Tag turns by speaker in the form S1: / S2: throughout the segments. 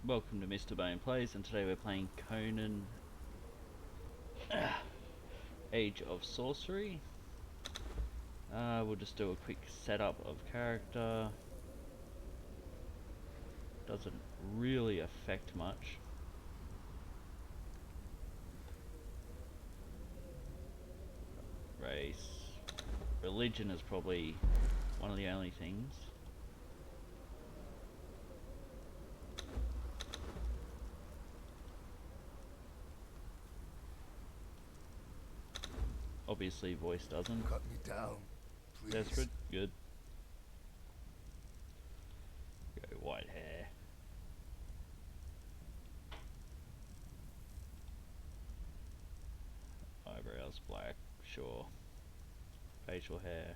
S1: Welcome to Mr. Bone Plays, and today we're playing Conan Age of Sorcery. We'll just do a quick setup of character. Doesn't really affect much. Race. Religion is probably one of the only things. Obviously voice doesn't.
S2: Cut me down, please.
S1: Desperate, good. Go white hair. Eyebrows black, sure. Facial hair.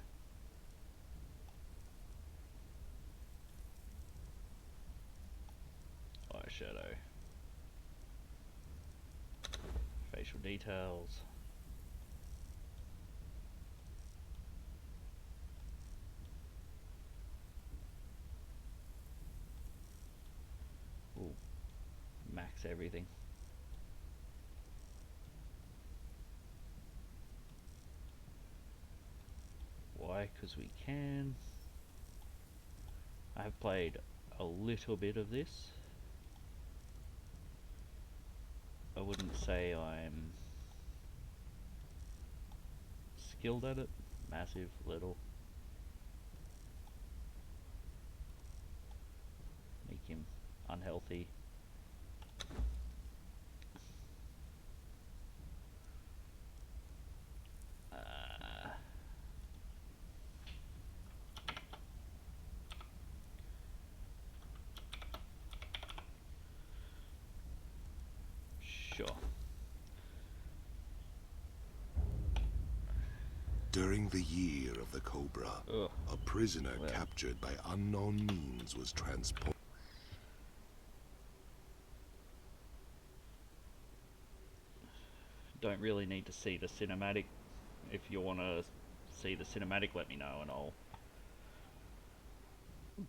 S1: Eyeshadow. Facial details. Ooh, max everything. Why? Because we can. I have played a little bit of this. I wouldn't say I'm skilled at it. Massive, little. Make him unhealthy. Sure.
S2: During the year of the Cobra,
S1: Ugh.
S2: a prisoner
S1: Well.
S2: captured by unknown means was transported.
S1: Don't really need to see the cinematic. If you want to see the cinematic, let me know and I'll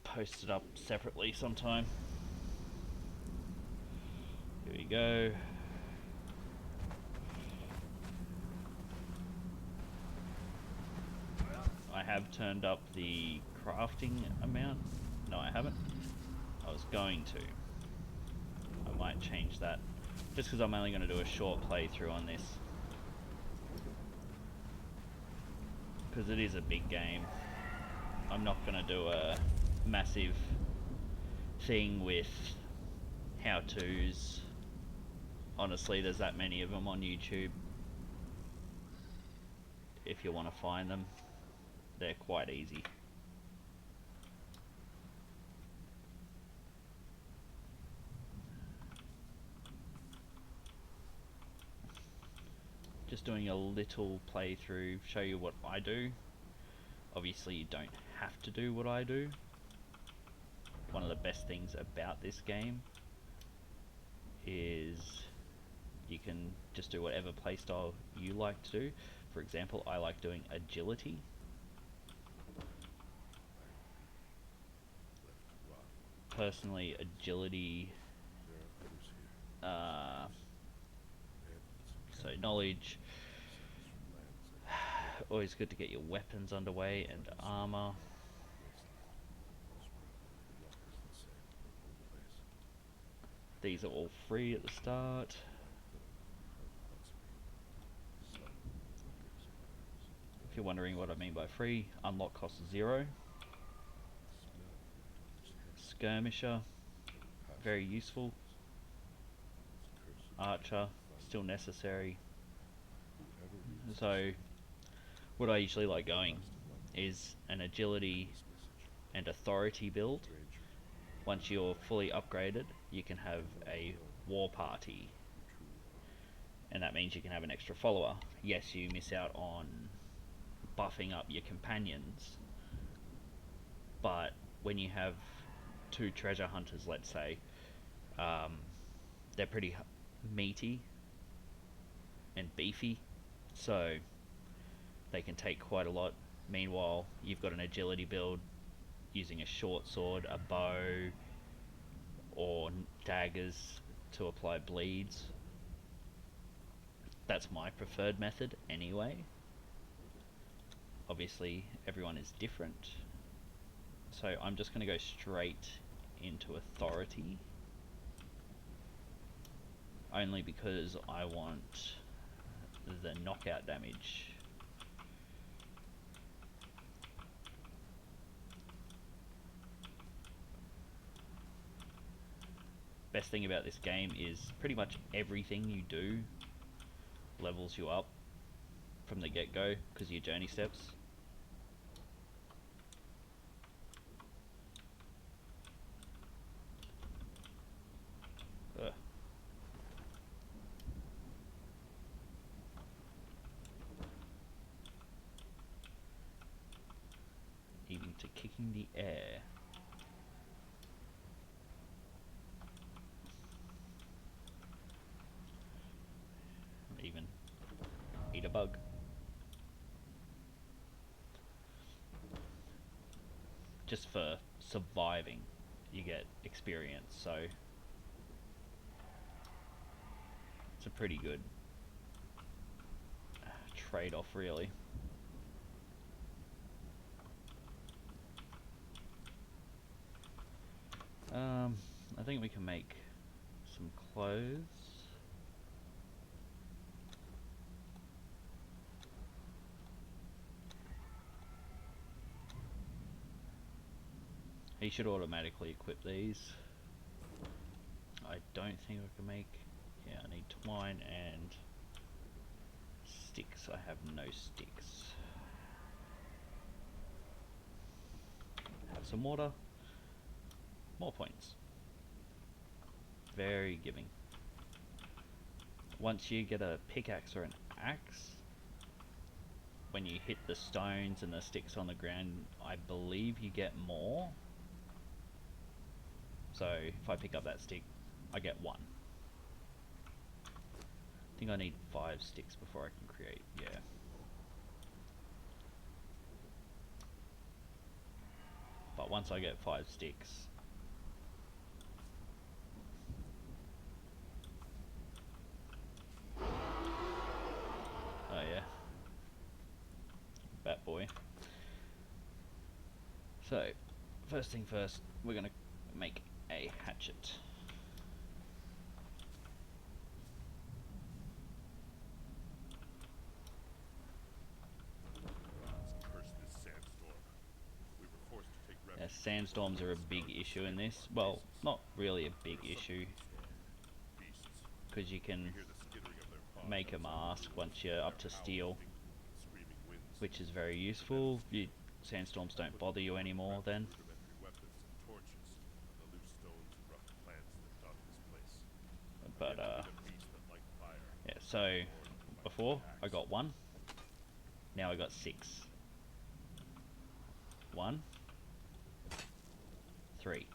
S1: post it up separately sometime. Here we go. I have turned up the crafting amount. No, I haven't. I was going to. I might change that. Just because I'm only going to do a short playthrough on this. Because it is a big game. I'm not going to do a massive thing with how-tos. Honestly, there's that many of them on YouTube. If you want to find them, they're quite easy. Just doing a little playthrough, show you what I do. Obviously you don't have to do what I do. One of the best things about this game is you can just do whatever playstyle you like to do. For example, I like doing agility. Personally, agility, so knowledge, always good to get your weapons underway and armor. These are all free at the start. If you're wondering what I mean by free, unlock cost 0. Skirmisher, very useful. Archer, still necessary. So what I usually like going is an agility and authority build. Once you're fully upgraded, you can have a war party, and that means you can have an extra follower. Yes, you miss out on buffing up your companions, but when you have 2 treasure hunters, let's say, they're pretty meaty and beefy, so they can take quite a lot. Meanwhile, you've got an agility build using a short sword, a bow, or daggers to apply bleeds. That's my preferred method anyway. Obviously, everyone is different. So I'm just going to go straight into authority. Only because I want the knockout damage. Best thing about this game is pretty much everything you do levels you up from the get-go because of your journey steps. Ugh. Even to kicking the air. Even eat a bug. Just for surviving, you get experience, so it's a pretty good trade-off, really. I think we can make some clothes. He should automatically equip these. I don't think I can make... Yeah, I need twine and sticks. I have no sticks. Have some water. More points. Very giving. Once you get a pickaxe or an axe, when you hit the stones and the sticks on the ground, I believe you get more. So if I pick up that stick, I get 1. I think I need 5 sticks before I can create, yeah. But once I get 5 sticks, oh yeah, bat boy. So, first thing first, we're gonna make a hatchet. Yeah, sandstorms are a big issue in this. Well, not really a big issue, because you can make a mask once you're up to steel, which is very useful. Sandstorms don't bother you anymore then. But yeah, so before I got 1, now I got 6. 1, 3.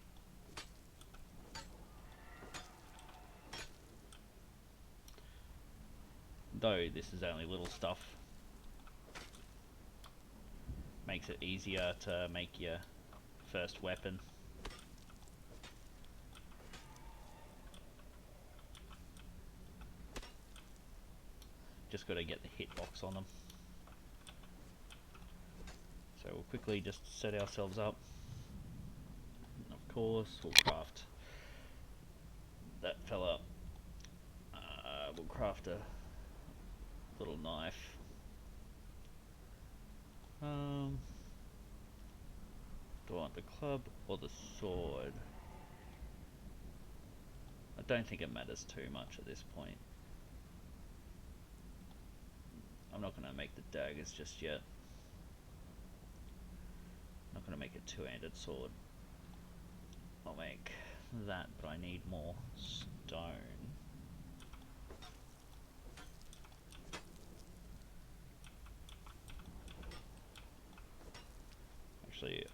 S1: Though this is only little stuff, makes it easier to make your first weapon. Just got to get the hitbox on them. So we'll quickly just set ourselves up. Of course, we'll craft that fella. We'll craft a little knife. Do I want the club or the sword? I don't think it matters too much at this point. I'm not going to make the daggers just yet. I'm not going to make a two-handed sword. I'll make that, but I need more stone. Actually,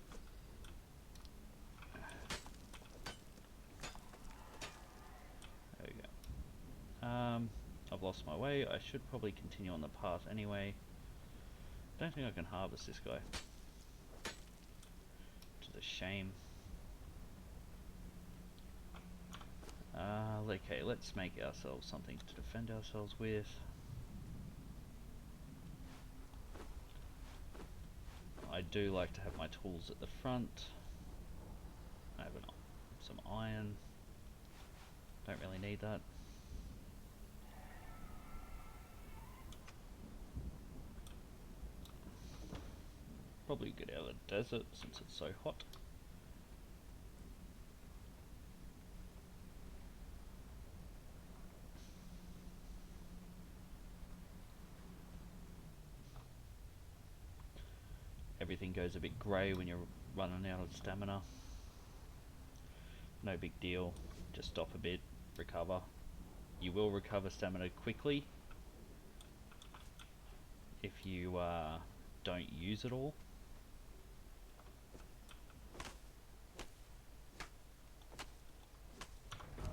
S1: there we go. I've lost my way. I should probably continue on the path anyway. Don't think I can harvest this guy. Which is a shame. Okay, let's make ourselves something to defend ourselves with. I do like to have my tools at the front. I have some iron. Don't really need that. Probably get out of the desert since it's so hot. Everything goes a bit grey when you're running out of stamina. No big deal. Just stop a bit, recover. You will recover stamina quickly if you don't use it all.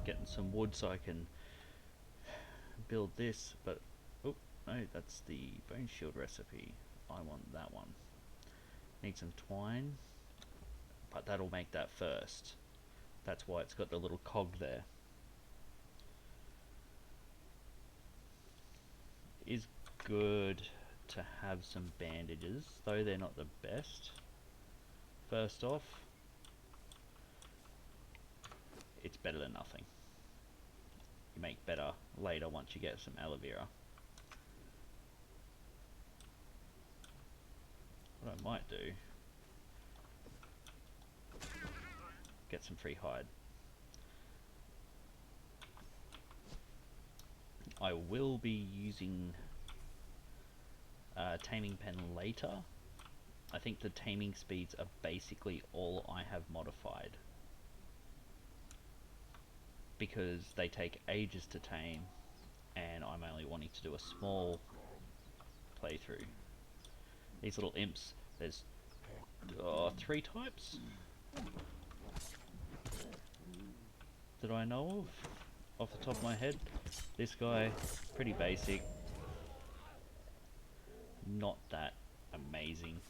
S1: Getting some wood so I can build this, but oh no, that's the bone shield recipe. I want that one. Need some twine, but that'll make that first. That's why it's got the little cog there. It is good to have some bandages, though they're not the best. First off, it's better than nothing. You make better later once you get some aloe vera. What I might do, get some free hide. I will be using taming pen later. I think the taming speeds are basically all I have modified, because they take ages to tame and I'm only wanting to do a small playthrough. These little imps, there's 3 types that I know of off the top of my head. This guy, pretty basic, not that amazing.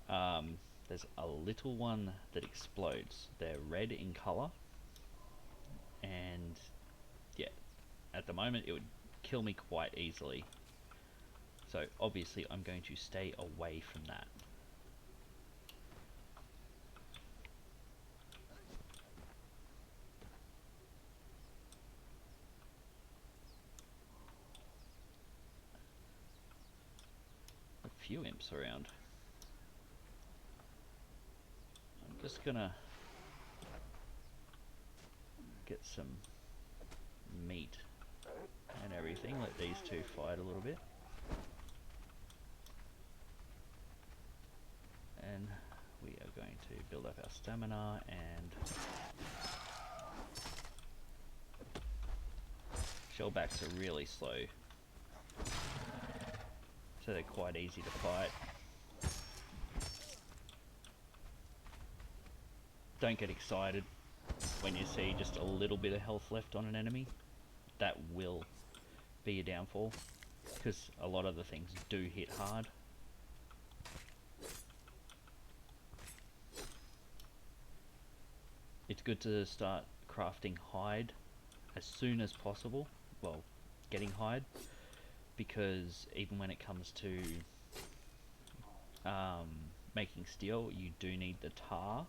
S1: There's a little one that explodes. They're red in color, and yeah, at the moment it would kill me quite easily. So obviously I'm going to stay away from that. A few imps around. I'm just gonna get some meat and everything. Let these two fight a little bit. And we are going to build up our stamina, and shellbacks are really slow, so they're quite easy to fight. Don't get excited when you see just a little bit of health left on an enemy. That will be a downfall, because a lot of the things do hit hard. It's good to start crafting hide as soon as possible. Well, getting hide, because even when it comes to making steel, you do need the tar,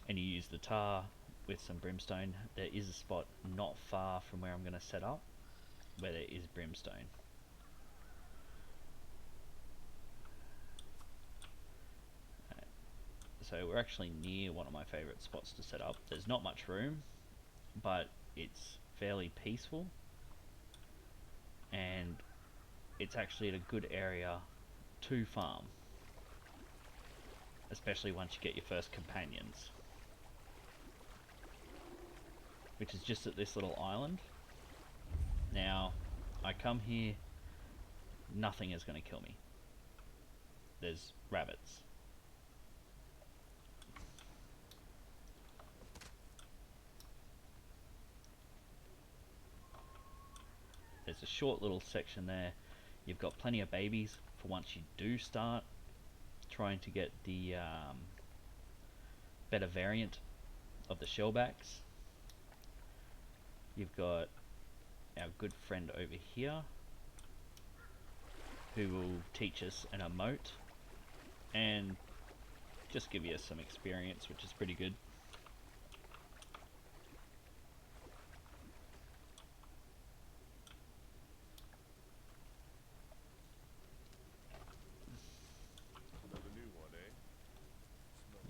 S1: and you use the tar with some brimstone. There is a spot not far from where I'm going to set up where there is brimstone. So we're actually near one of my favourite spots to set up. There's not much room, but it's fairly peaceful, and it's actually at a good area to farm, especially once you get your first companions, which is just at this little island. Now, I come here, nothing is going to kill me. There's rabbits. There's a short little section there. You've got plenty of babies for once you do start trying to get the better variant of the shellbacks. You've got our good friend over here who will teach us an emote and just give you some experience, which is pretty good.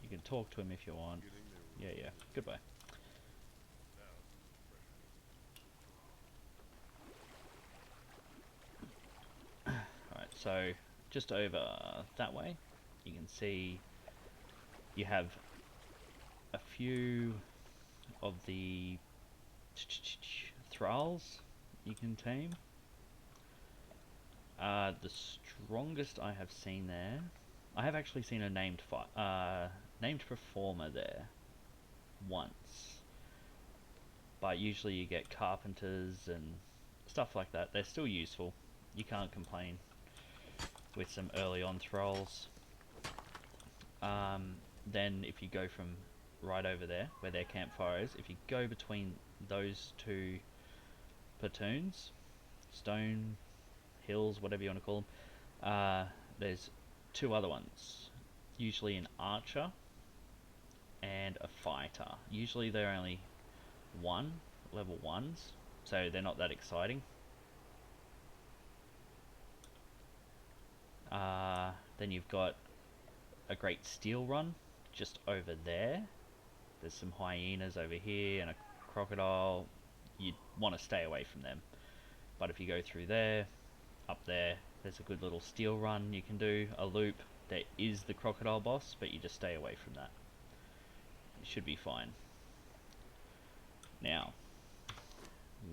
S1: You can talk to him if you want. Yeah, goodbye. Alright, so just over that way, you can see you have a few of the thralls you can tame. The strongest I have seen there, I have actually seen a named performer there once, but usually you get carpenters and stuff like that. They're still useful. You can't complain with some early on thralls. Then if you go from right over there where their campfire is, if you go between those two platoons, stone hills, whatever you want to call them, there's two other ones, usually an archer and a fighter. Usually they're only level ones, so they're not that exciting. Then you've got a great steel run just over there. There's some hyenas over here and a crocodile. You'd want to stay away from them. But if you go through there, up there's a good little steel run you can do, a loop. There is the crocodile boss, but you just stay away from that. It should be fine. Now,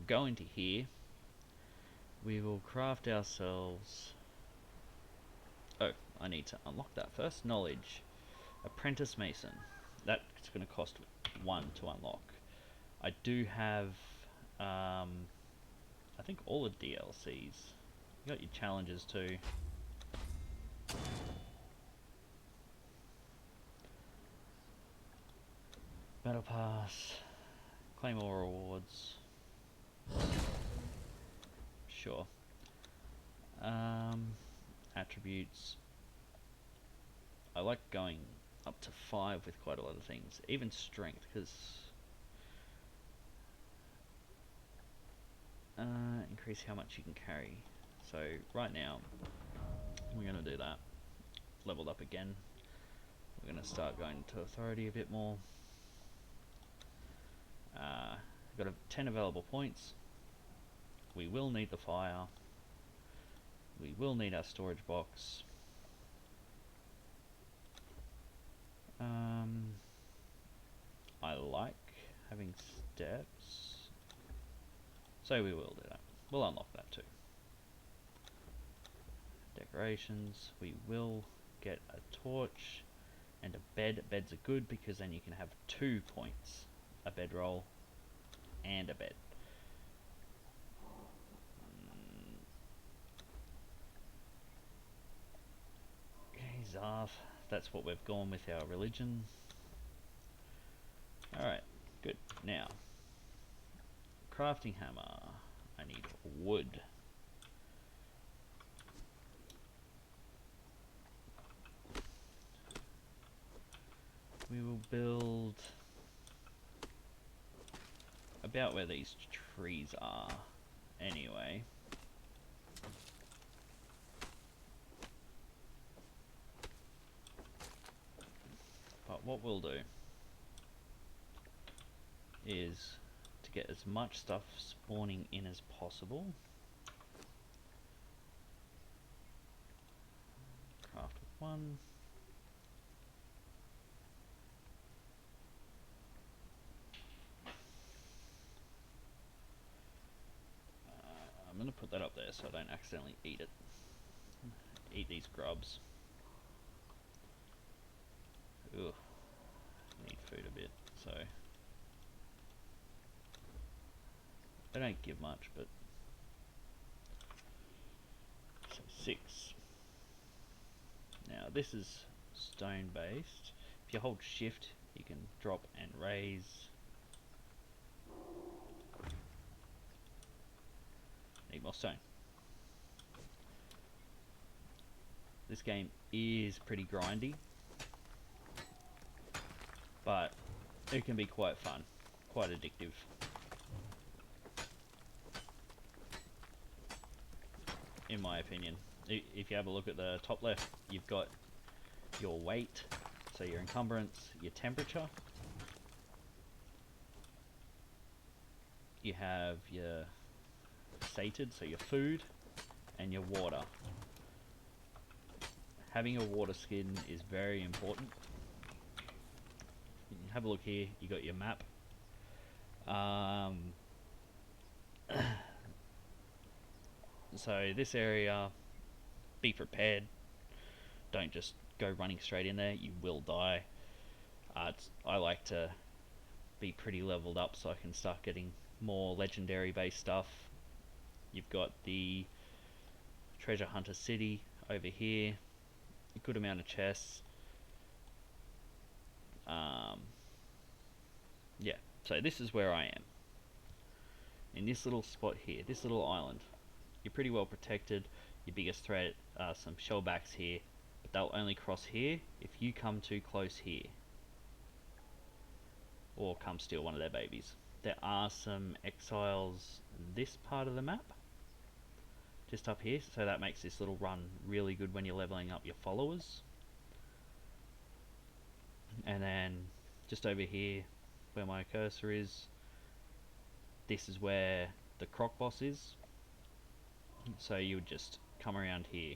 S1: go into here. We will craft ourselves... Oh, I need to unlock that first. Knowledge. Apprentice Mason. That's going to cost 1 to unlock. I do have, I think all the DLCs. You got your challenges too. Battle Pass. Claim all rewards. Sure. Attributes. I like going up to 5 with quite a lot of things. Even strength, because increase how much you can carry. So right now we're going to do that. Leveled up again. We're going to start going to authority a bit more. Got 10 available points. We will need the fire. We will need our storage box. I like having steps, so we will do that. We'll unlock that too. Decorations, we will get a torch and a bed. Beds are good because then you can have 2 points. A bedroll and a bed. Okay, Zarth. That's what we've gone with our religion. Alright, good. Now, crafting hammer. I need wood. We will build about where these trees are anyway. But what we'll do is to get as much stuff spawning in as possible. Craft 1. I'm going to put that up there so I don't accidentally eat it. Eat these grubs. Ugh. Need food a bit, so... They don't give much, but... So 6. Now this is stone based. If you hold shift You can drop and raise. Need more stone. This game is pretty grindy, but it can be quite fun, quite addictive. In my opinion. If you have a look at the top left, you've got your weight, so your encumbrance, your temperature. You have your sated, so your food, and your water. Having a water skin is very important. Have a look here, you got your map. So this area, be prepared. Don't just go running straight in there, you will die. I like to be pretty leveled up so I can start getting more legendary based stuff. You've got the treasure hunter city over here, a good amount of chests. Yeah, so this is where I am. In this little spot here, this little island. You're pretty well protected. Your biggest threat are some shellbacks here, but they'll only cross here if you come too close here. Or come steal one of their babies. There are some exiles in this part of the map, just up here, so that makes this little run really good when you're leveling up your followers. And then just over here where my cursor is, this is where the croc boss is. So you would just come around here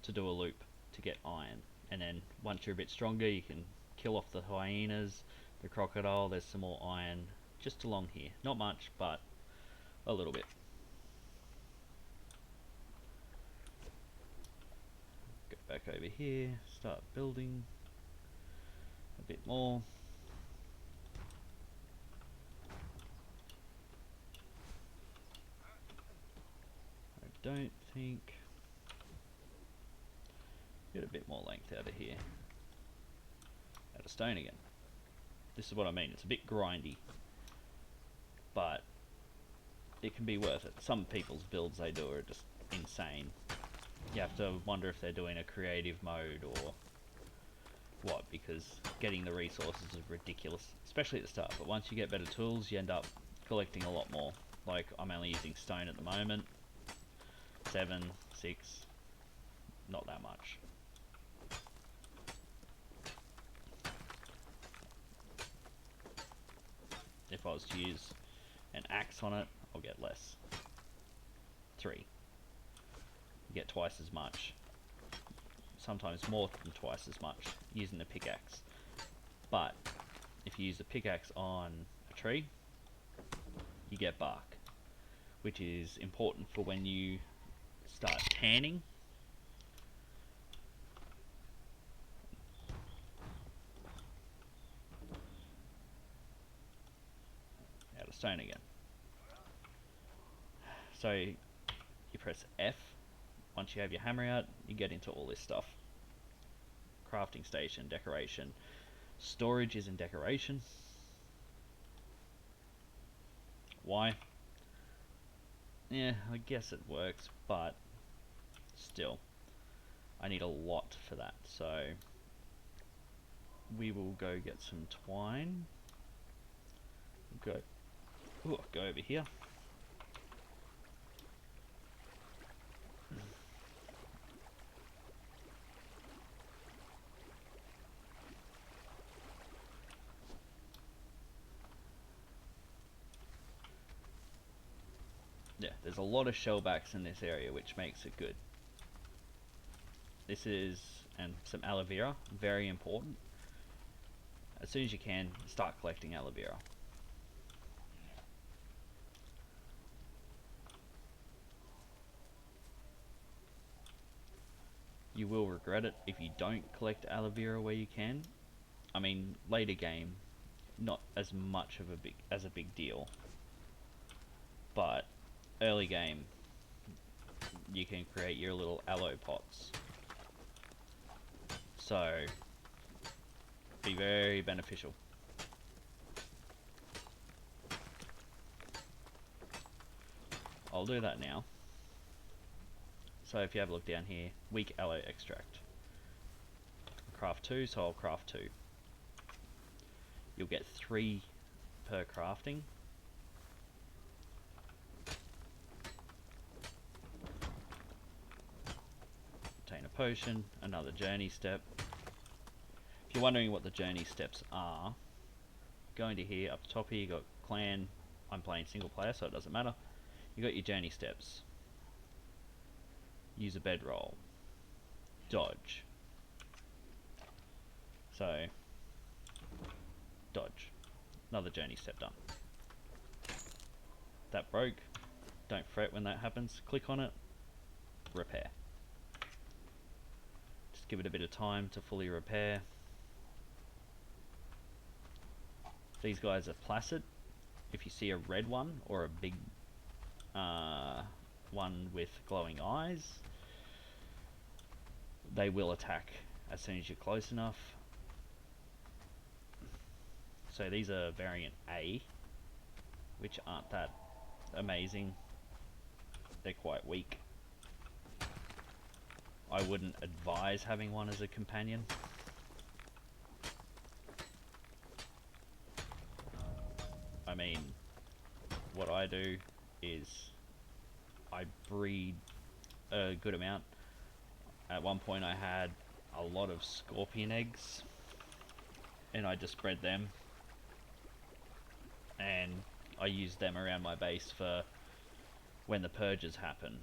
S1: to do a loop to get iron, and then once you're a bit stronger you can kill off the hyenas, the crocodile. There's some more iron just along here, not much but a little bit. Go back over here, start building a bit more. I don't think, get a bit more length out of here. Out of stone again. This is what I mean, it's a bit grindy, but it can be worth it. Some people's builds they do are just insane. You have to wonder if they're doing a creative mode or what, because getting the resources is ridiculous, especially at the start. But once you get better tools, you end up collecting a lot more. Like, I'm only using stone at the moment. 7, 6, not that much. If I was to use an axe on it, I'll get less. 3. You get twice as much. Sometimes more than twice as much using the pickaxe. But if you use the pickaxe on a tree, you get bark, which is important for when you start tanning. Out of stone again. So you press F. Once you have your hammer out, you get into all this stuff. Crafting station, decoration. Storage is in decoration. Why? Yeah, I guess it works, but still, I need a lot for that. So we will go get some twine. Go over here. Yeah, there's a lot of shellbacks in this area, which makes it good. This is, and some aloe vera, very important. As soon as you can, start collecting aloe vera. You will regret it if you don't collect aloe vera where you can. I mean, later game, not as much of a big deal, but early game, you can create your little aloe pots. So Be very beneficial. I'll do that now. So if you have a look down here, weak aloe extract. Craft 2, so I'll craft 2. You'll get 3 per crafting. Obtain a potion, another journey step. If you're wondering what the journey steps are, go into here, up the top here, you got clan. I'm playing single player, so it doesn't matter. You got your journey steps. Use a bedroll. Dodge. So, dodge. Another journey step done. That broke. Don't fret when that happens. Click on it. Repair. Just give it a bit of time to fully repair. These guys are placid. If you see a red one or a big one with glowing eyes, they will attack as soon as you're close enough. So these are variant A, which aren't that amazing. They're quite weak. I wouldn't advise having one as a companion. I mean, what I do is I breed a good amount. At one point I had a lot of scorpion eggs and I just bred them, and I used them around my base for when the purges happen.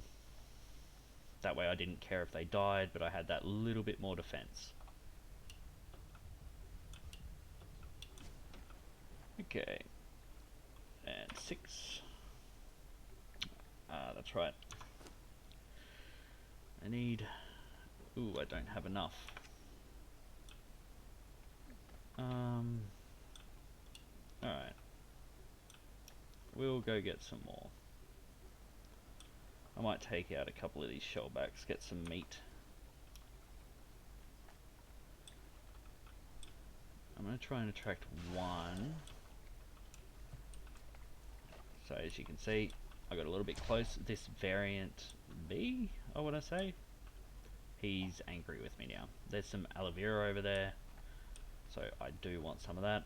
S1: That way I didn't care if they died, but I had that little bit more defense. Okay, and 6. That's right. I need... Ooh, I don't have enough. Alright. We'll go get some more. I might take out a couple of these shellbacks, get some meat. I'm going to try and attract one. So as you can see, I got a little bit close. This variant B, I want to say. He's angry with me now. There's some aloe vera over there, so I do want some of that.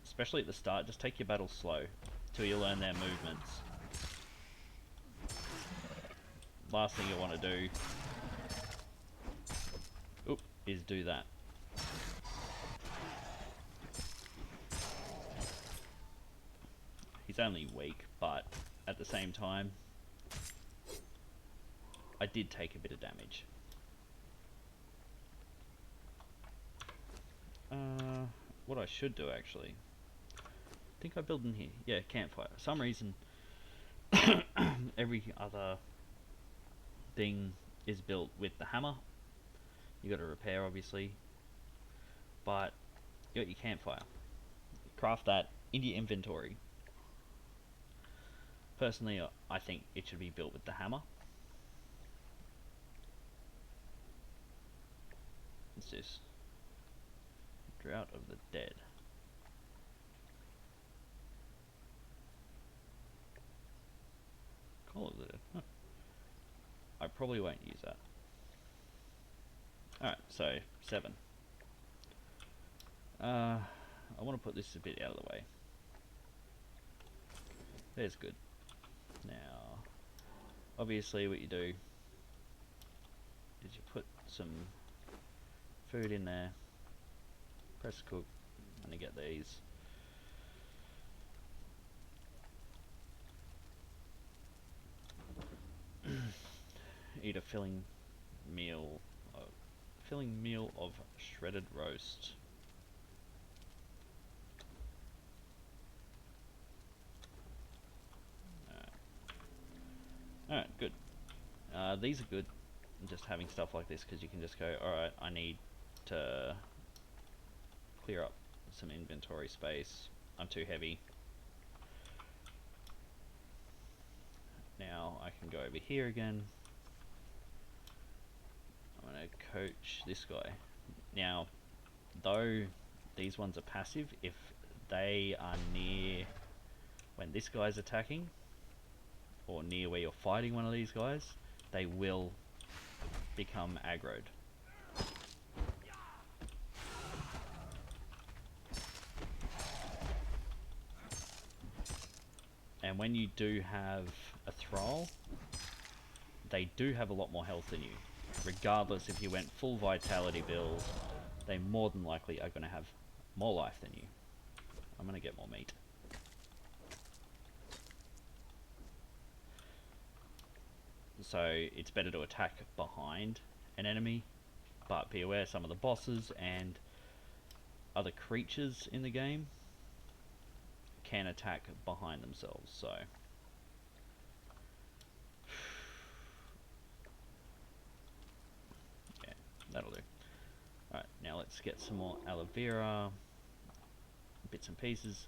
S1: Especially at the start, just take your battles slow till you learn their movements. Last thing you want to do is do that. He's only weak, but at the same time, I did take a bit of damage. What I should do actually, I think I built in here. Yeah, campfire. For some reason, every other thing is built with the hammer. You got to repair, obviously, but you got your campfire. Craft that into your inventory. Personally, I think it should be built with the hammer. What's this? Drought of the Dead. Call of the Dead. Huh. I probably won't use that. Alright, so 7. I want to put this a bit out of the way. There's good. Now, obviously what you do is you put some food in there, press cook, and you get these. Eat a filling meal of shredded roast. Alright, good. These are good, just having stuff like this, because you can just go, alright, I need to clear up some inventory space. I'm too heavy. Now I can go over here again. I'm going to coach this guy. Now, though these ones are passive, if they are near when this guy's attacking, or near where you're fighting one of these guys, they will become aggroed. And when you do have a thrall, they do have a lot more health than you. Regardless if you went full vitality build, they more than likely are going to have more life than you. I'm going to get more meat. So it's better to attack behind an enemy, but be aware some of the bosses and other creatures in the game can attack behind themselves, so yeah, that'll do. Alright, now let's get some more aloe vera, bits and pieces.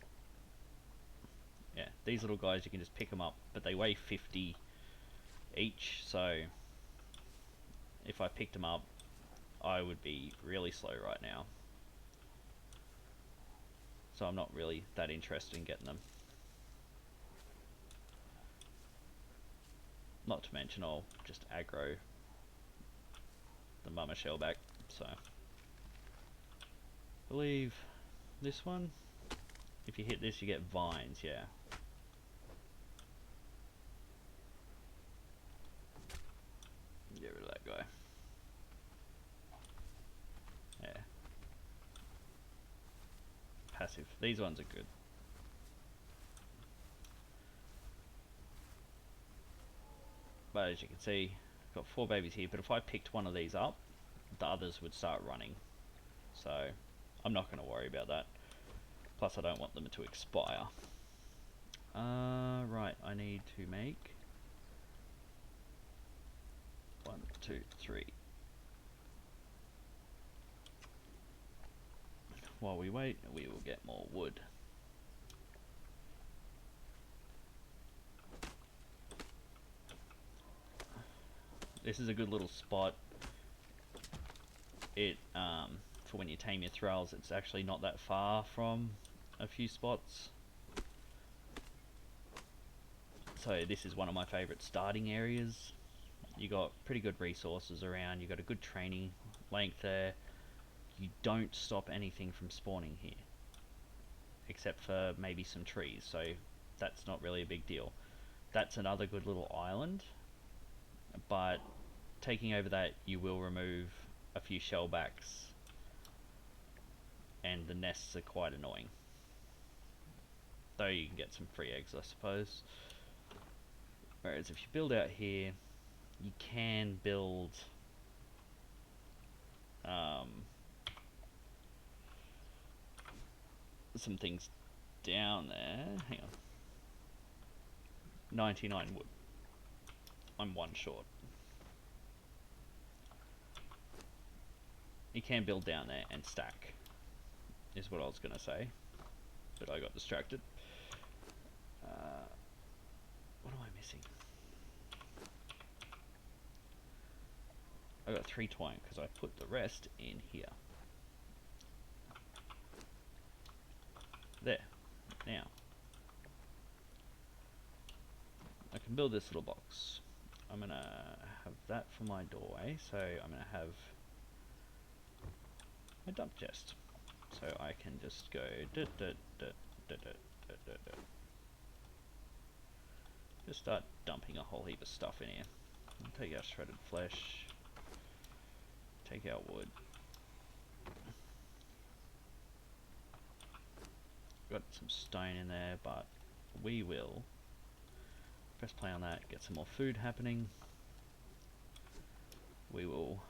S1: Yeah, these little guys, you can just pick them up, but they weigh 50 each, so if I picked them up, I would be really slow right now. So I'm not really that interested in getting them. Not to mention I'll just aggro the mama shellback, so I believe this one, if you hit this you get vines, yeah. Get rid of that guy. Yeah. Passive. These ones are good. But as you can see, I've got 4 babies here, but if I picked one of these up, the others would start running. So I'm not going to worry about that. Plus I don't want them to expire. Right, I need to make 1, 2, 3. While we wait, we will get more wood. This is a good little spot. It for when you tame your thralls, it's actually not that far from a few spots. So this is one of my favourite starting areas. You got pretty good resources around, you got a good training length there. You don't stop anything from spawning here, except for maybe some trees, so that's not really a big deal. That's another good little island, but taking over that you will remove a few shellbacks, and the nests are quite annoying. Though you can get some free eggs, I suppose. Whereas if you build out here, you can build some things down there. Hang on. 99 wood. I'm 1 short. You can build down there and stack, is what I was going to say, but I got distracted. What am I missing? I got 3 twine because I put the rest in here. There. Now I can build this little box. I'm gonna have that for my doorway, so I'm gonna have my dump chest, so I can just go just start dumping a whole heap of stuff in here. Take out shredded flesh, take out wood. Got some stone in there, but we will press play on that, get some more food happening. We will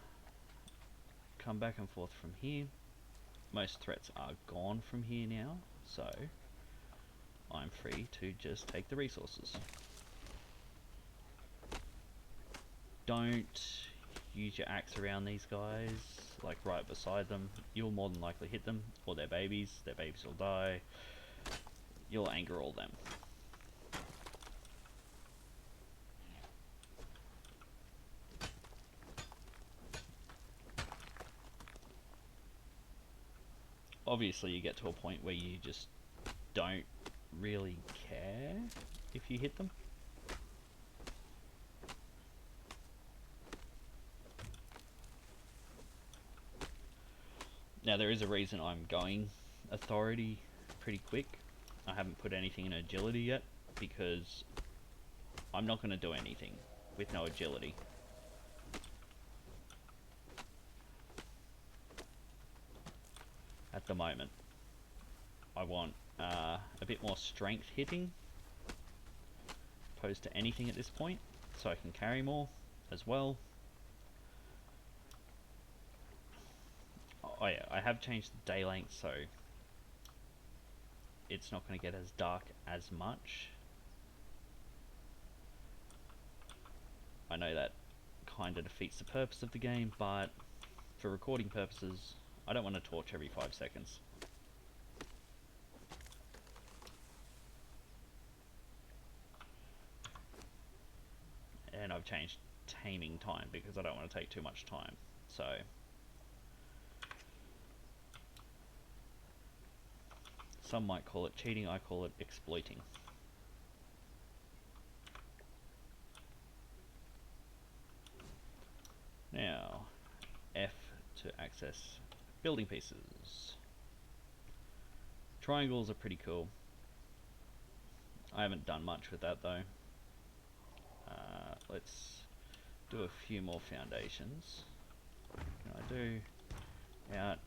S1: come back and forth from here. Most threats are gone from here now, so I'm free to just take the resources. Don't use your axe around these guys, like right beside them. You'll more than likely hit them, or their babies will die. You'll anger all them. obviously you get to a point where you just don't really care if you hit them. Now there is a reason I'm going authority pretty quick. I haven't put anything in agility yet because I'm not going to do anything with no agility. At the moment, I want a bit more strength hitting opposed to anything at this point, so I can carry more as well. Oh yeah, I have changed the day length so it's not going to get as dark as much. I know that kind of defeats the purpose of the game, but for recording purposes, I don't want to torch every 5 seconds. And I've changed taming time because I don't want to take too much time. So some might call it cheating, I call it exploiting. Now, F to access building pieces. Triangles are pretty cool. I haven't done much with that though. Let's do a few more foundations. Can I do out?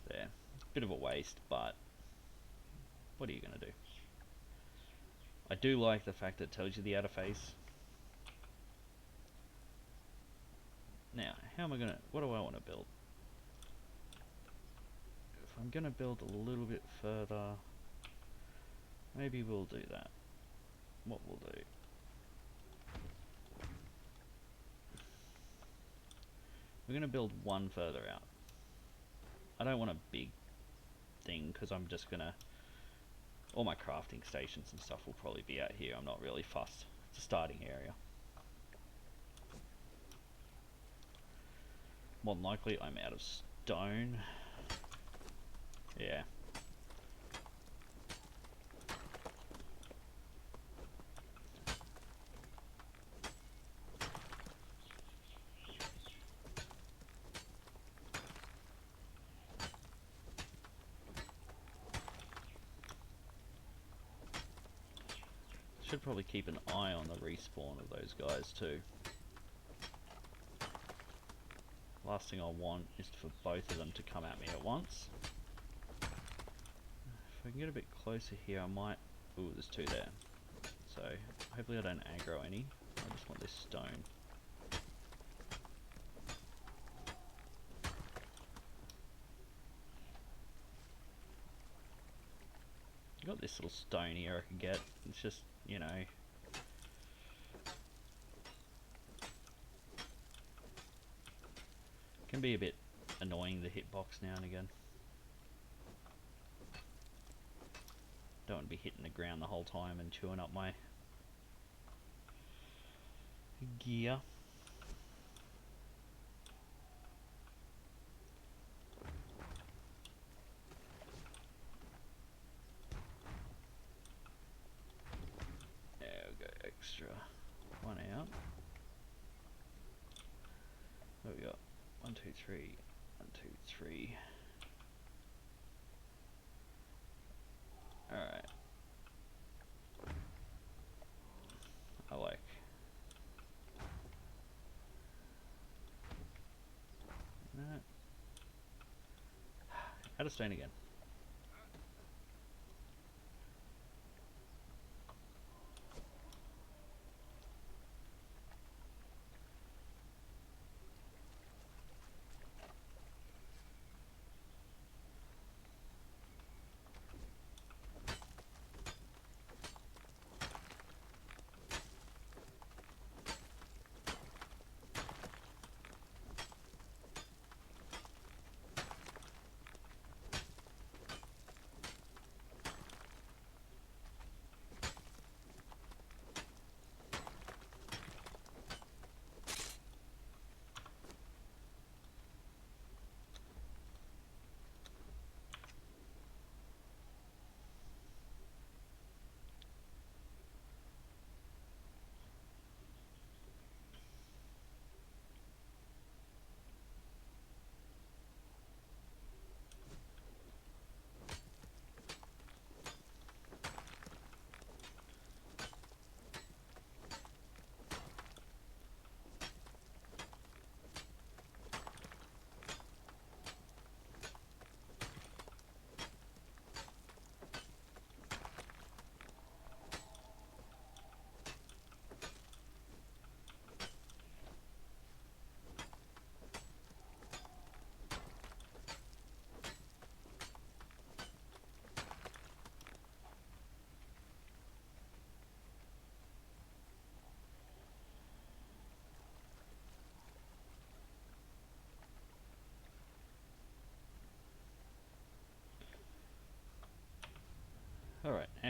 S1: There. Bit of a waste, but what are you going to do? I do like the fact that it tells you the outer face. Now, how am I going to... what do I want to build? If I'm going to build a little bit further, maybe we'll do that. What we'll do... we're going to build one further out. I don't want a big thing because I'm just going to... all my crafting stations and stuff will probably be out here. I'm not really fussed. It's a starting area. More than likely I'm out of stone. Yeah. Should probably keep an eye on the respawn of those guys too. Last thing I want is for both of them to come at me at once. If I can get a bit closer here, I might... ooh, there's two there. So, hopefully I don't aggro any. I just want this stone. I've got this little stone here I can get. It's just, you know... can be a bit annoying, the hitbox now and again. Don't want to be hitting the ground the whole time and chewing up my gear. There we go, extra one out. What we got? 1, 2, 3, 1, 2, 3. Alright. I like. No. Out of stone again.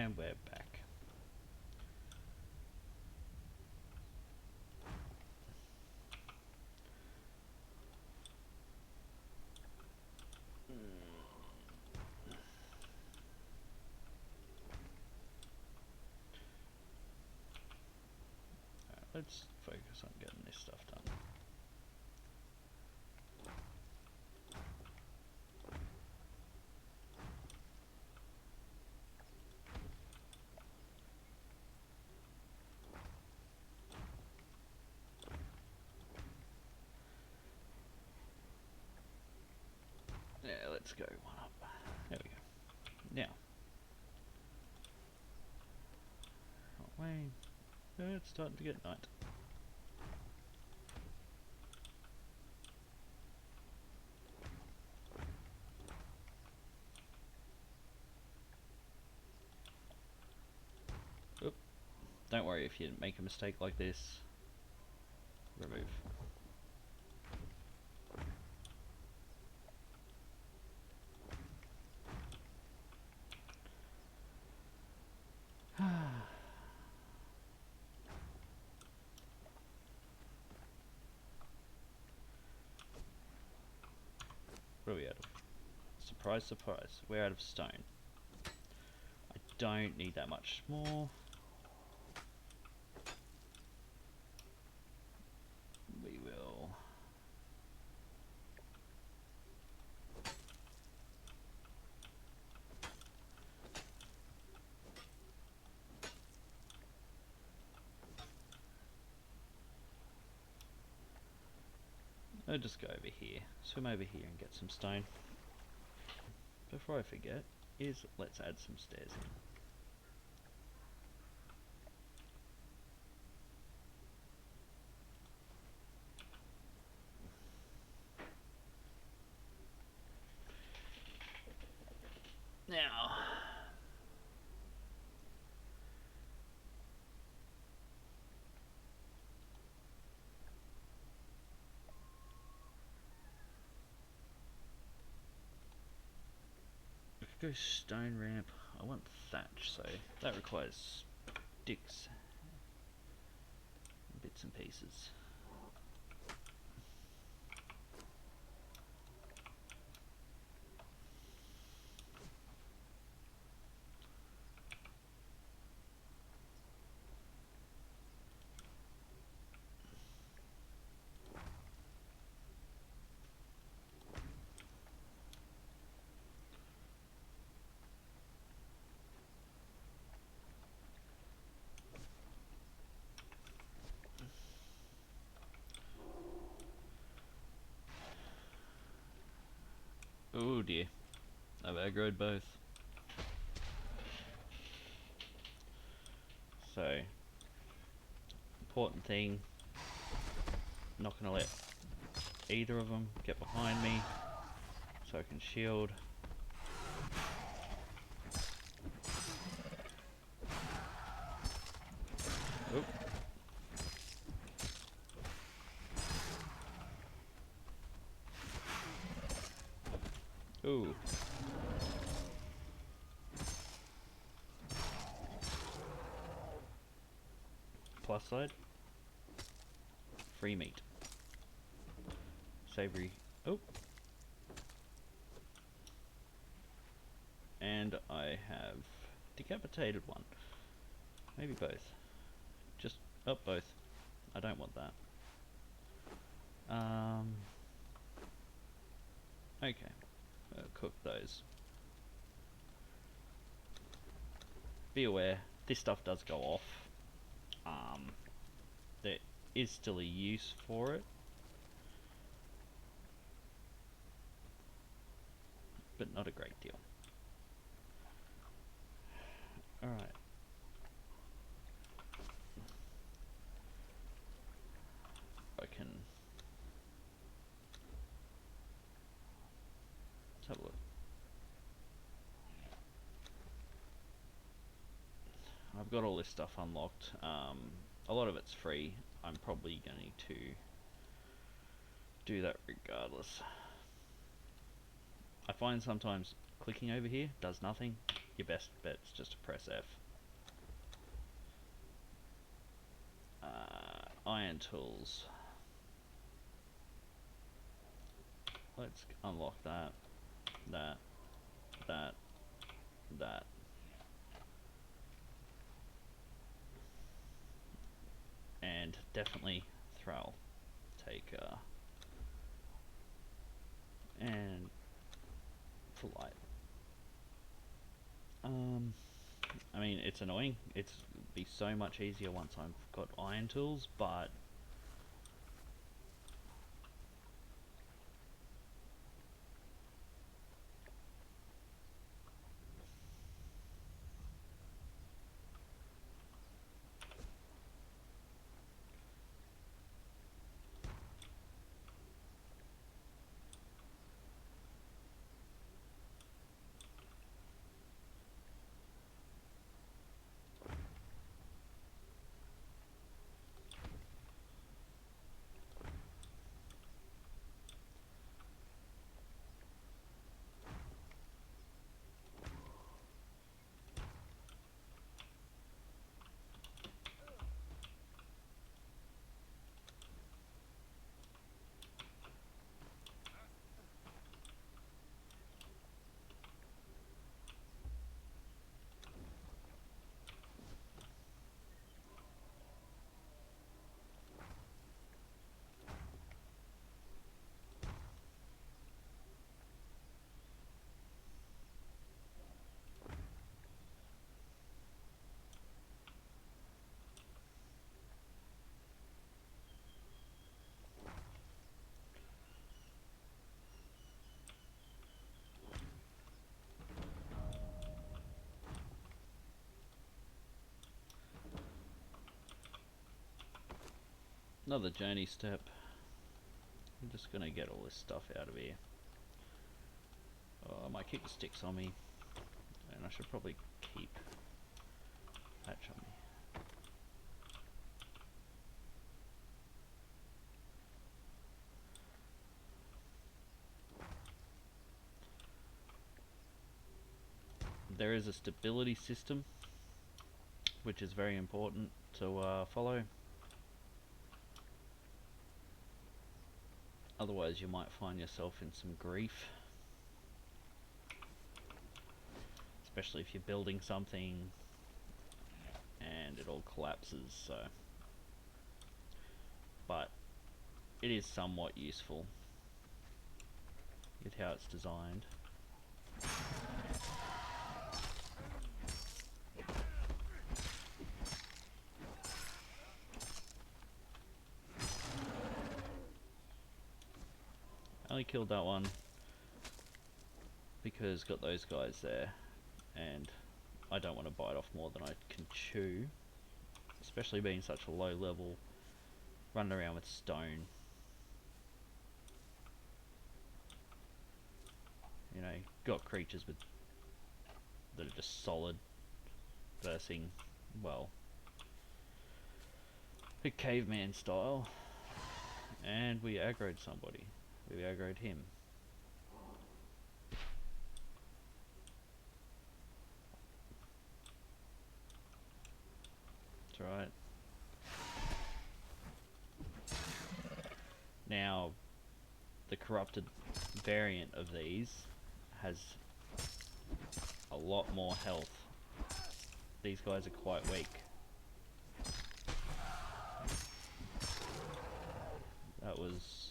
S1: And we're back. Let's focus on getting this stuff done. Yeah, let's go one up. There we go. Now, wait, it's starting to get night. Oop. Don't worry if you make a mistake like this. Remove. What are we out of? Surprise, surprise. We're out of stone. I don't need that much more. We will... I'll just go over here. Swim over here and get some stone. Before I forget, let's add some stairs in. Now, I could go stone ramp. I want thatch, so that requires sticks, bits and pieces. Oh dear, I've aggroed both. So, important thing, not going to let either of them get behind me so I can shield. Oop. Ooh. Plus side, free meat. Savory. Oh. And I have decapitated one. Maybe both. Just, oh, both. I don't want that. Okay. Cook those. Be aware, this stuff does go off. There is still a use for it, but not a great deal. Alright. I can... Let's have a look. I've got all this stuff unlocked. A lot of it's free. I'm probably going to do that regardless. I find sometimes clicking over here does nothing. your best bet's just to press F. Iron tools. Let's unlock that, that, that, that. And definitely Thrall. Take and for light. I mean, it's annoying. It's be so much easier once I've got iron tools, but another journey step. I'm just gonna get all this stuff out of here. Oh, my kick sticks on me, and I should probably keep patch on me. There is a stability system, which is very important to follow. Otherwise, you might find yourself in some grief. Especially if you're building something and it all collapses, so. But it is somewhat useful with how it's designed. I only killed that one because got those guys there, and I don't want to bite off more than I can chew, especially being such a low level, running around with stone. You know, got creatures with that are just solid versing, well, a caveman style, and we aggroed somebody. We aggroed him. That's right. Now, the corrupted variant of these has a lot more health. These guys are quite weak. That was...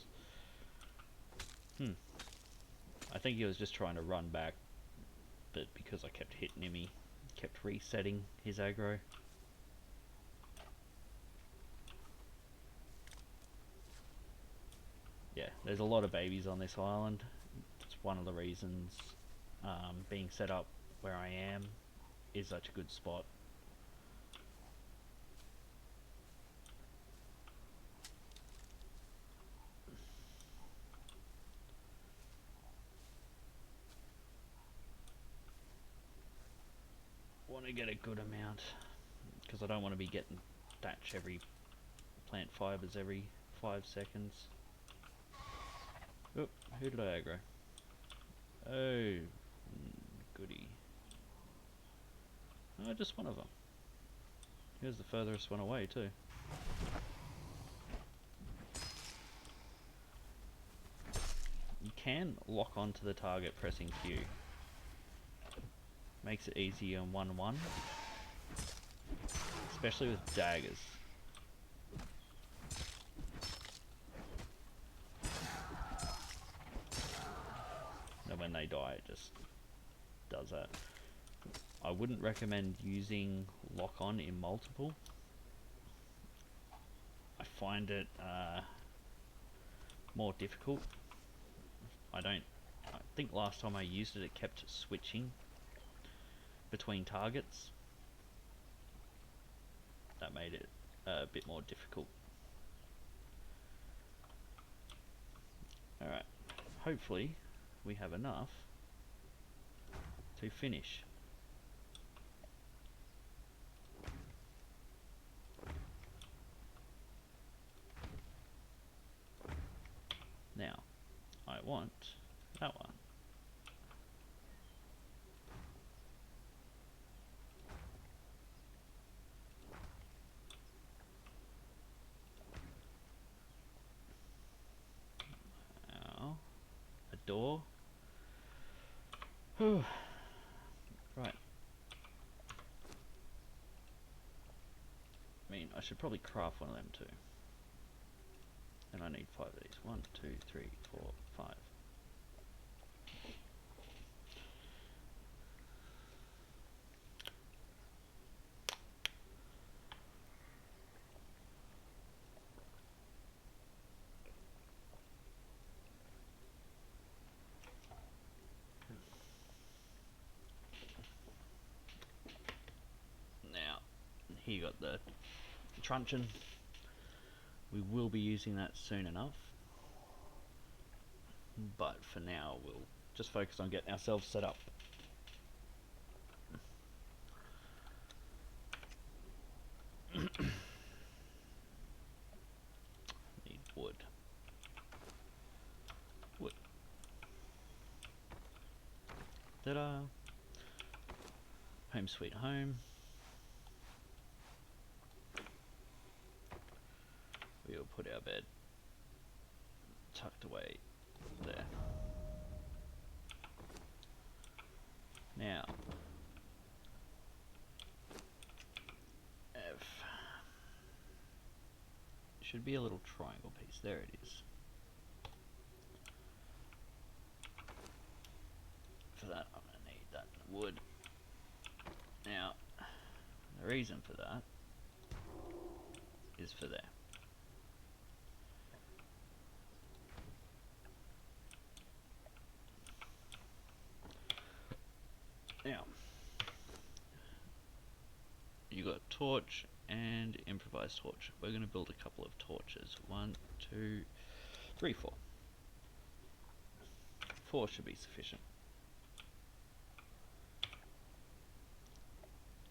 S1: I think he was just trying to run back, but because I kept hitting him, he kept resetting his aggro. Yeah, there's a lot of babies on this island. It's one of the reasons being set up where I am is such a good spot. Want to get a good amount because I don't want to be getting thatch every plant fibers every 5 seconds. Oh, who did I aggro? Oh, goody. Oh, just one of them. Here's the furthest one away too. You can lock onto the target pressing Q. Makes it easier in 1-1. Especially with daggers. And when they die, it just does that. I wouldn't recommend using lock on in multiple. I find it more difficult. I think last time I used it, it kept switching between targets. That made it a bit more difficult. Alright, hopefully we have enough to finish. Now, I want that one. Now, a door. Right. I mean, I should probably craft one of them too. And I need 5 of these. 1, 2, 3, 4, 5. Now, here you got the truncheon. We will be using that soon enough. But for now, we'll just focus on getting ourselves set up. Need wood. Wood. Ta-da! Home sweet home. We'll put our bed tucked away there. Now, should be a little triangle piece. There it is. For that, I'm going to need that wood. Now, the reason for that is for there. Now, you got torch and improvised torch. We're going to build a couple of torches. 1, 2, 3, 4. 4 should be sufficient.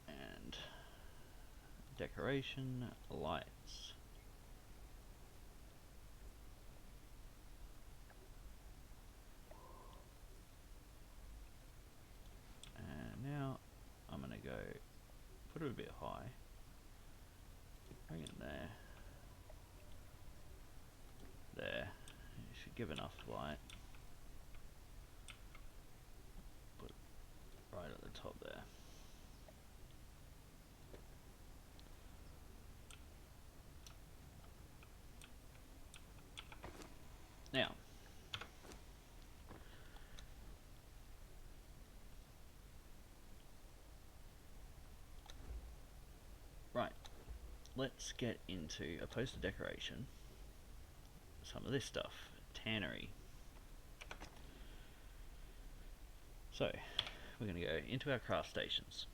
S1: And decoration, lights. And now I'm going to go put it a bit high. Bring it there. There. You should give enough light. Put it right at the top there. Now, right, let's get into a poster decoration. Some of this stuff, tannery. So, we're going to go into our craft stations.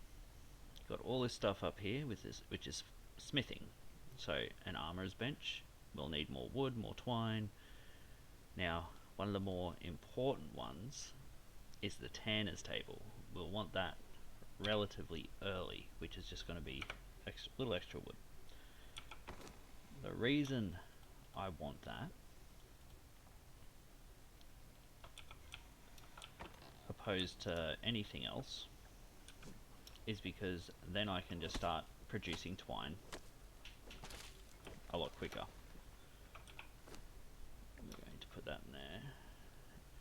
S1: Got all this stuff up here with this, which is smithing. So, an armorer's bench. We'll need more wood, more twine. Now, one of the more important ones is the tanner's table. We'll want that relatively early, which is just going to be a little extra wood. The reason I want that, opposed to anything else, is because then I can just start producing twine a lot quicker. We're going to put that in there.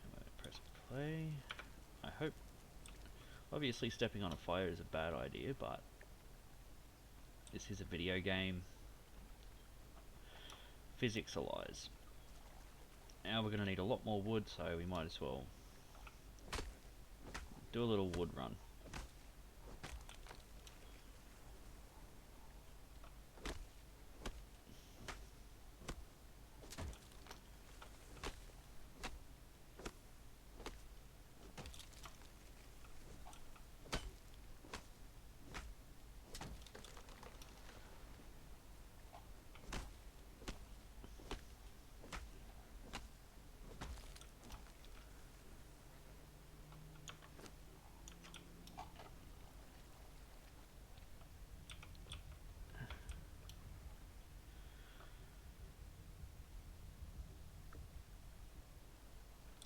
S1: I'm going to press play. I hope. Obviously, stepping on a fire is a bad idea, but this is a video game. Physics are lies. Now we're going to need a lot more wood, so we might as well do a little wood run.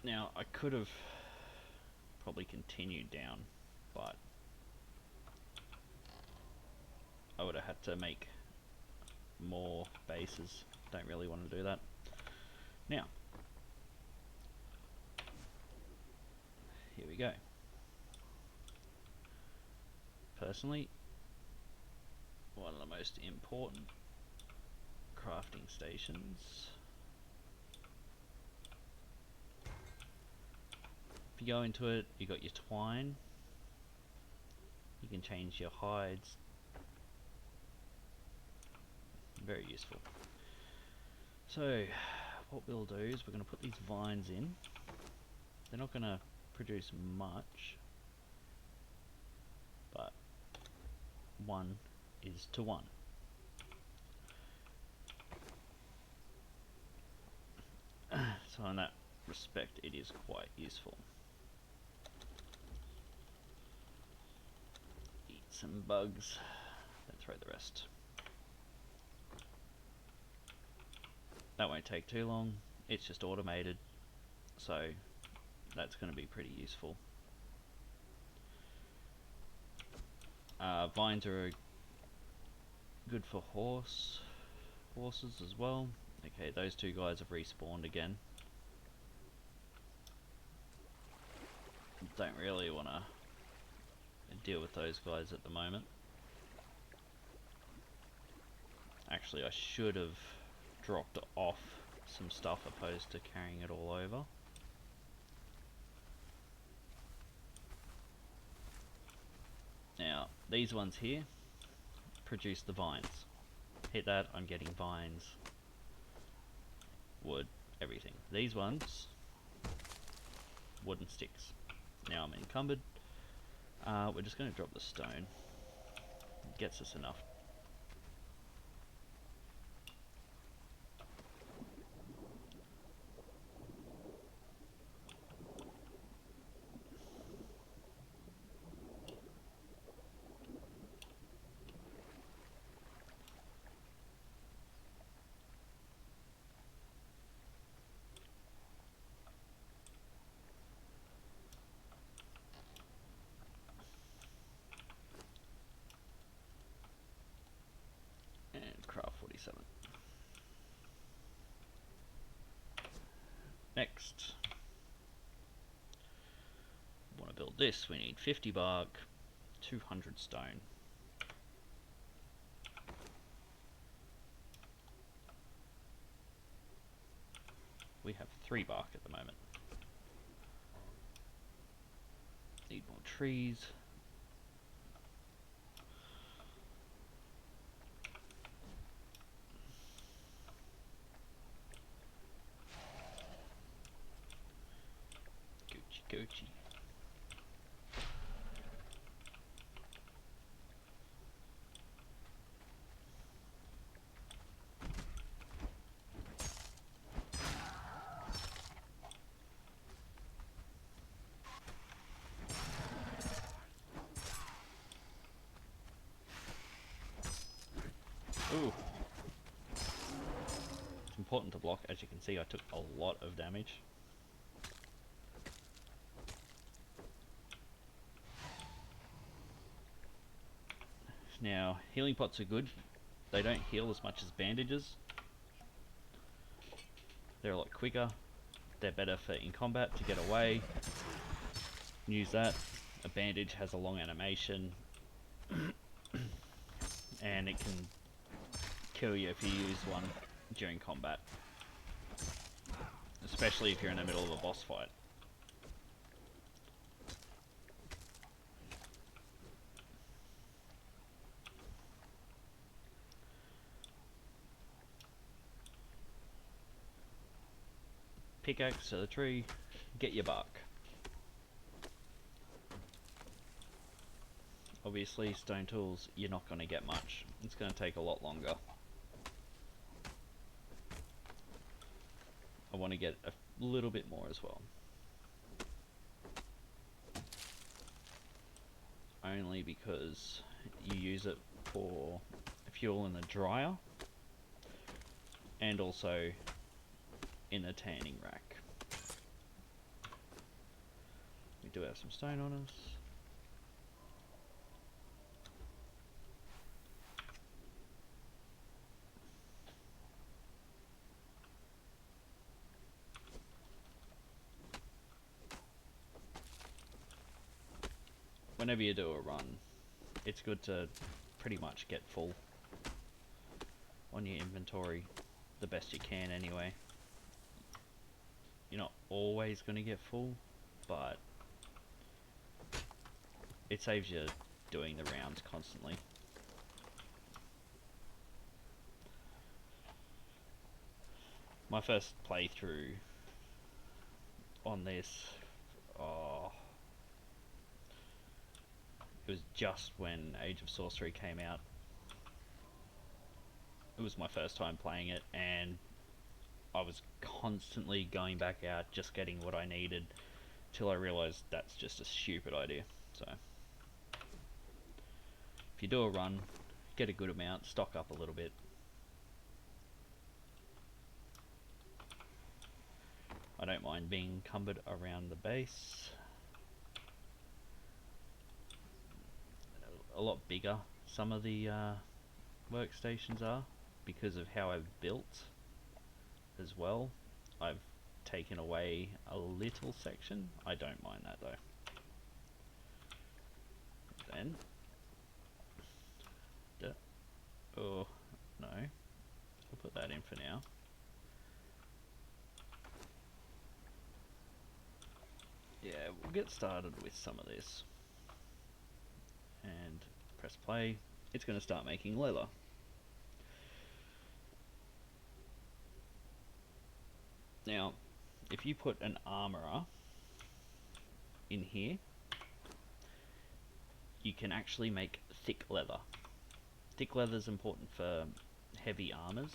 S1: Now, I could have probably continued down, but I would have had to make more bases. Don't really want to do that. Now, here we go. Personally, one of the most important crafting stations. If you go into it, you got your twine. You can change your hides. Very useful. So, what we'll do is we're going to put these vines in. They're not going to produce much, but 1 is to 1. So in that respect, it is quite useful. Eat some bugs, then throw the rest. That won't take too long. It's just automated, so that's going to be pretty useful. Vines are good for horses as well. Okay, those two guys have respawned again. Don't really want to deal with those guys at the moment. Actually, I should have dropped off some stuff opposed to carrying it all over. Now, these ones here produce the vines. Hit that, I'm getting vines, wood, everything. These ones, wooden sticks. Now I'm encumbered. We're just going to drop the stone. It gets us enough. And craft 47. Next, want to build this. We need 50 bark, 200 stone. We have 3 bark at the moment. Need more trees. Gucci. Ooh. It's important to block. As you can see, I took a lot of damage. Now, healing pots are good. They don't heal as much as bandages. They're a lot quicker. They're better for in combat to get away. Use that. A bandage has a long animation, and it can kill you if you use one during combat, especially if you're in the middle of a boss fight. Pickaxe to the tree, get your bark. Obviously, stone tools, you're not going to get much. It's going to take a lot longer. I want to get a little bit more as well. Only because you use it for fuel in the dryer and also in the tanning rack. We do have some stone on us. Whenever you do a run, it's good to pretty much get full on your inventory, the best you can anyway. You're not always going to get full, but it saves you doing the rounds constantly. My first playthrough on this, it was just when Age of Sorcery came out. It was my first time playing it, and I was constantly going back out, just getting what I needed, till I realised that's just a stupid idea. So, if you do a run, get a good amount, stock up a little bit. I don't mind being encumbered around the base. A lot bigger some of the workstations are because of how I've built as well. I've taken away a little section. I don't mind that though. Then, oh no, I'll put that in for now. Yeah, we'll get started with some of this. And press play. It's going to start making leather. Now, if you put an armorer in here, you can actually make thick leather. Thick leather is important for heavy armors,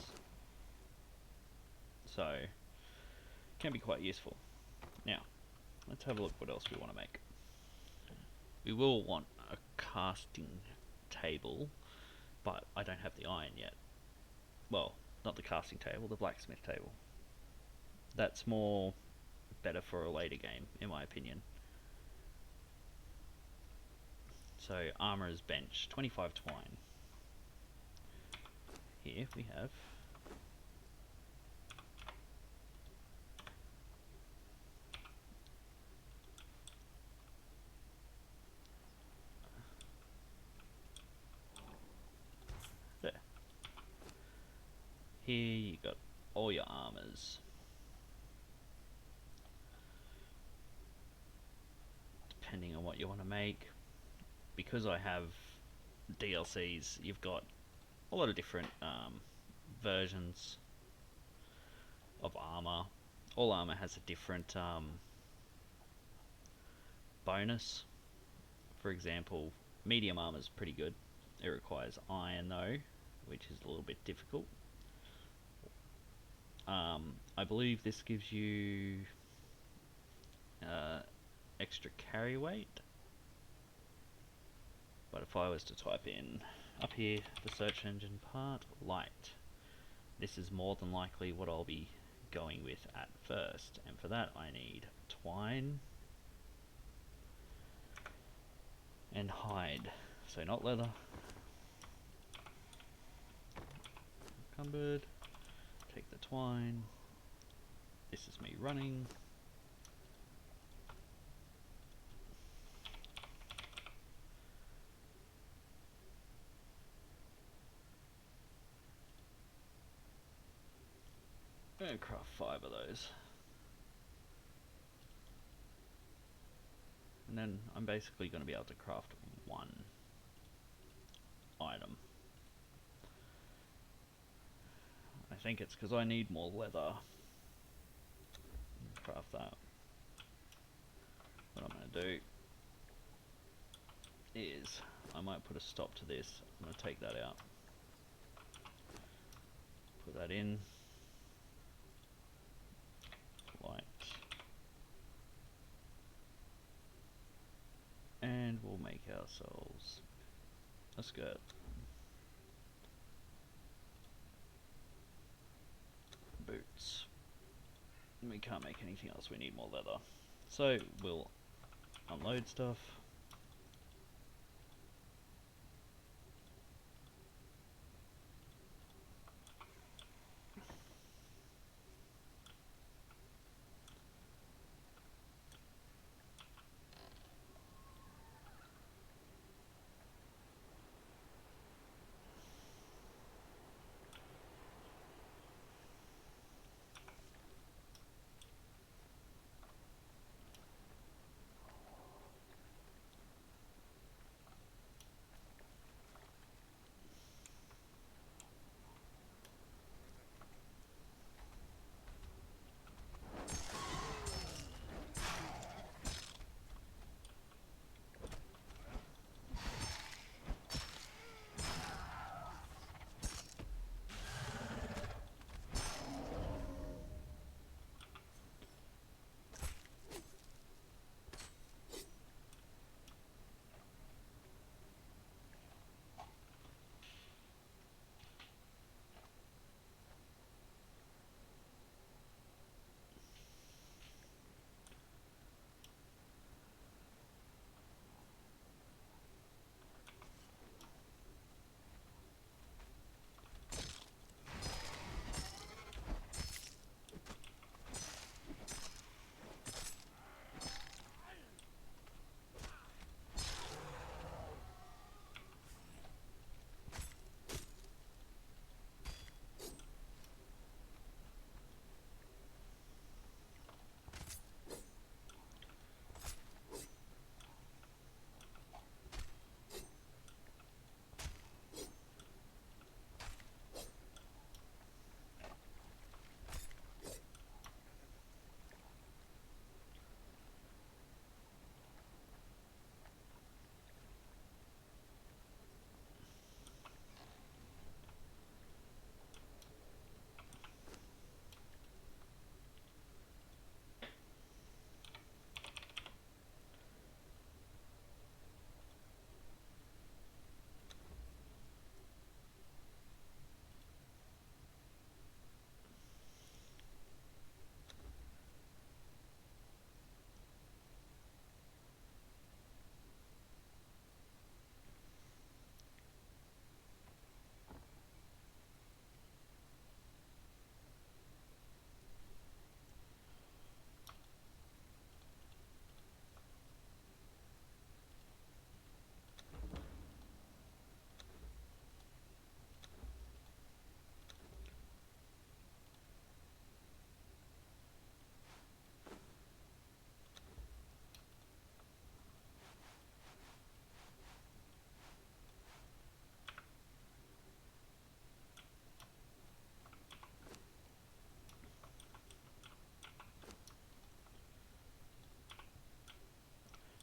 S1: so it can be quite useful. Now, let's have a look what else we want to make. We will want a casting table, but I don't have the iron yet. Well, not the casting table, the blacksmith table. That's more better for a later game, in my opinion. So, armorer's bench, 25 twine. Here we have there. Here you got all your armors. Depending on what you want to make. Because I have DLCs, you've got a lot of different versions of armor. All armor has a different bonus. For example, medium armor is pretty good. It requires iron though, which is a little bit difficult. I believe this gives you extra carry weight. But if I was to type in up here, the search engine part, light, this is more than likely what I'll be going with at first. And for that I need twine and hide. So not leather, encumbered. Take the twine. This is me running. I'm going to craft 5 of those. And then I'm basically going to be able to craft 1 item. I think it's because I need more leather. Craft that. What I'm going to do is I might put a stop to this. I'm going to take that out. Put that in. Light. And we'll make ourselves a skirt. Boots. We can't make anything else, we need more leather. So we'll unload stuff.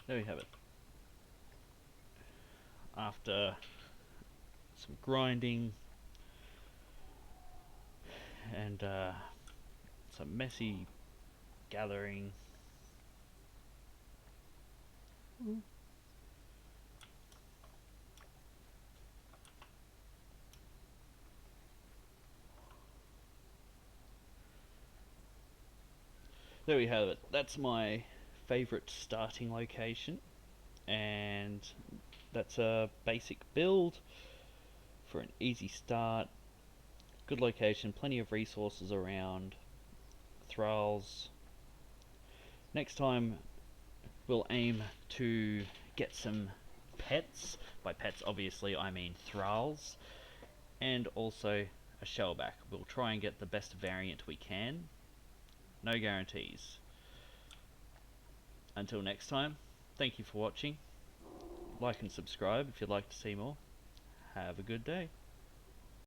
S1: There we have it. After some grinding and some messy gathering, there we have it. That's my favorite starting location, and that's a basic build for an easy start. Good location, plenty of resources around. Thralls. Next time we'll aim to get some pets. By pets obviously I mean thralls. And also a shellback. We'll try and get the best variant we can. No guarantees. Until next time, thank you for watching. Like and subscribe if you'd like to see more. Have a good day.